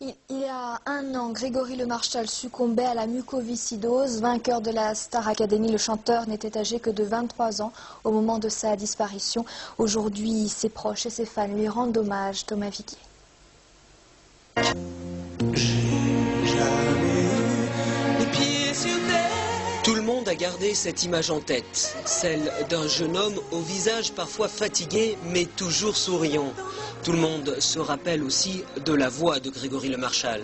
Il y a un an, Grégory Le Marchal succombait à la mucoviscidose. Vainqueur de la Star Academy, le chanteur n'était âgé que de 23 ans au moment de sa disparition. Aujourd'hui, ses proches et ses fans lui rendent hommage. Thomas Vicky. Tout le monde a gardé cette image en tête, celle d'un jeune homme au visage parfois fatigué mais toujours souriant. Tout le monde se rappelle aussi de la voix de Grégory Le Marchal.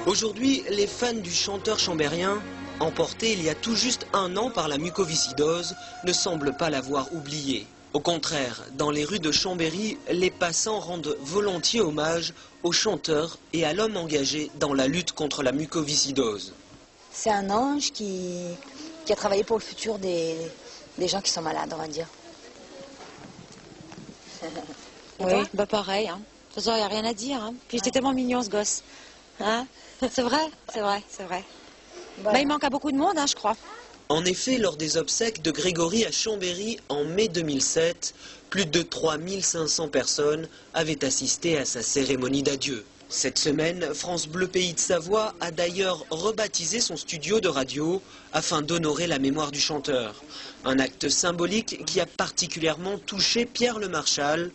Aujourd'hui, les fans du chanteur chambérien, emporté il y a tout juste un an par la mucoviscidose, ne semblent pas l'avoir oublié. Au contraire, dans les rues de Chambéry, les passants rendent volontiers hommage au chanteur et à l'homme engagé dans la lutte contre la mucoviscidose. C'est un ange qui a travaillé pour le futur des gens qui sont malades, on va dire. Oui, bah pareil. Hein. De toute façon, il n'y a rien à dire. Hein. Puis j'étais tellement mignon, ce gosse. Hein, c'est vrai, c'est vrai, c'est vrai. Voilà. Bah, il manque à beaucoup de monde, hein, je crois. En effet, lors des obsèques de Grégory à Chambéry en mai 2007, plus de 3500 personnes avaient assisté à sa cérémonie d'adieu. Cette semaine, France Bleu Pays de Savoie a d'ailleurs rebaptisé son studio de radio afin d'honorer la mémoire du chanteur. Un acte symbolique qui a particulièrement touché Pierre Le Marchal.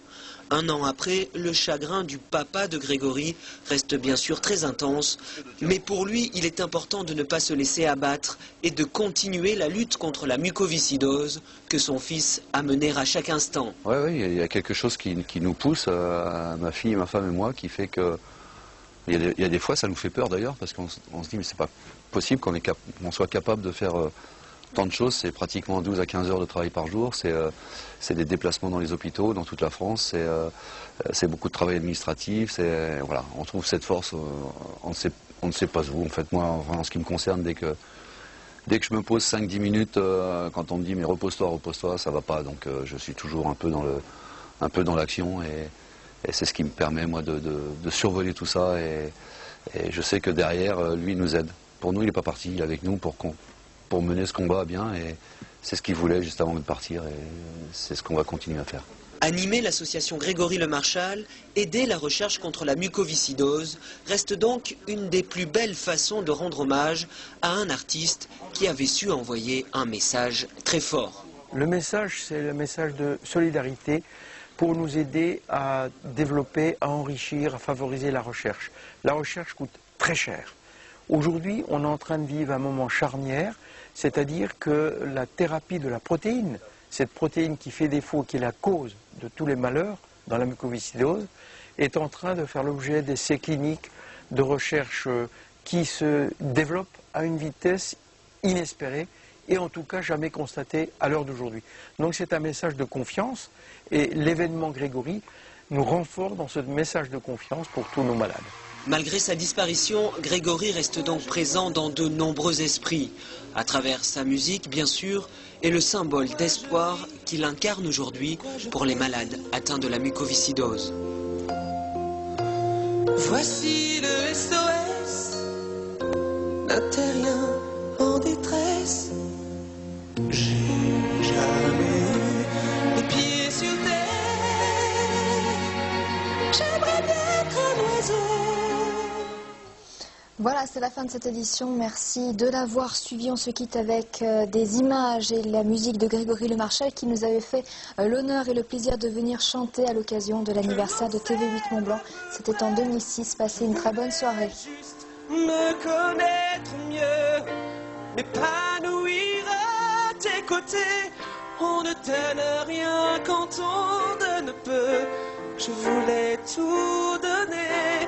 Un an après, le chagrin du papa de Grégory reste bien sûr très intense, mais pour lui, il est important de ne pas se laisser abattre et de continuer la lutte contre la mucoviscidose que son fils a menée à chaque instant. Oui, il y a quelque chose qui nous pousse, à ma fille, ma femme et moi, qui fait que... Il y a des fois, ça nous fait peur d'ailleurs, parce qu'on se dit, mais c'est pas possible qu'on soit capable de faire... tant de choses, c'est pratiquement 12 à 15 heures de travail par jour, c'est des déplacements dans les hôpitaux, dans toute la France, c'est beaucoup de travail administratif, voilà, on trouve cette force, on ne sait pas où. En fait, moi, en ce qui me concerne, dès que je me pose 5-10 minutes, quand on me dit mais repose-toi, ça va pas, donc je suis toujours un peu dans l'action et c'est ce qui me permet, moi, de survoler tout ça et je sais que derrière, lui, il nous aide. Pour nous, il n'est pas parti, il est avec nous pour mener ce combat bien et c'est ce qu'il voulait juste avant de partir et c'est ce qu'on va continuer à faire. Animer l'association Grégory Le Marchal, aider la recherche contre la mucoviscidose, reste donc une des plus belles façons de rendre hommage à un artiste qui avait su envoyer un message très fort. Le message, c'est le message de solidarité pour nous aider à développer, à enrichir, à favoriser la recherche. La recherche coûte très cher. Aujourd'hui, on est en train de vivre un moment charnière, c'est-à-dire que la thérapie de la protéine, cette protéine qui fait défaut, qui est la cause de tous les malheurs dans la mucoviscidose, est en train de faire l'objet d'essais cliniques, de recherches qui se développent à une vitesse inespérée et en tout cas jamais constatée à l'heure d'aujourd'hui. Donc c'est un message de confiance et l'événement Grégory nous renforce dans ce message de confiance pour tous nos malades. Malgré sa disparition, Grégory reste donc présent dans de nombreux esprits, à travers sa musique bien sûr, et le symbole d'espoir qu'il incarne aujourd'hui pour les malades atteints de la mucoviscidose. Voici le SOS d'un terrien en détresse. J'ai jamais eu les pieds sur terre. J'aimerais bien être un oiseau. Voilà, c'est la fin de cette édition. Merci de l'avoir suivi. On se quitte avec des images et la musique de Grégory Le Marchal qui nous avait fait l'honneur et le plaisir de venir chanter à l'occasion de l'anniversaire de TV8 Mont-Blanc. C'était en 2006. Passez une très bonne soirée. Me connaître mieux, m'épanouir à tes côtés. On ne donne rien quand on donne peu. Je voulais tout donner.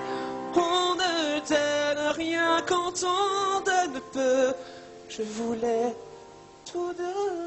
On ne donne rien quand on donne peu. Je voulais tout donner.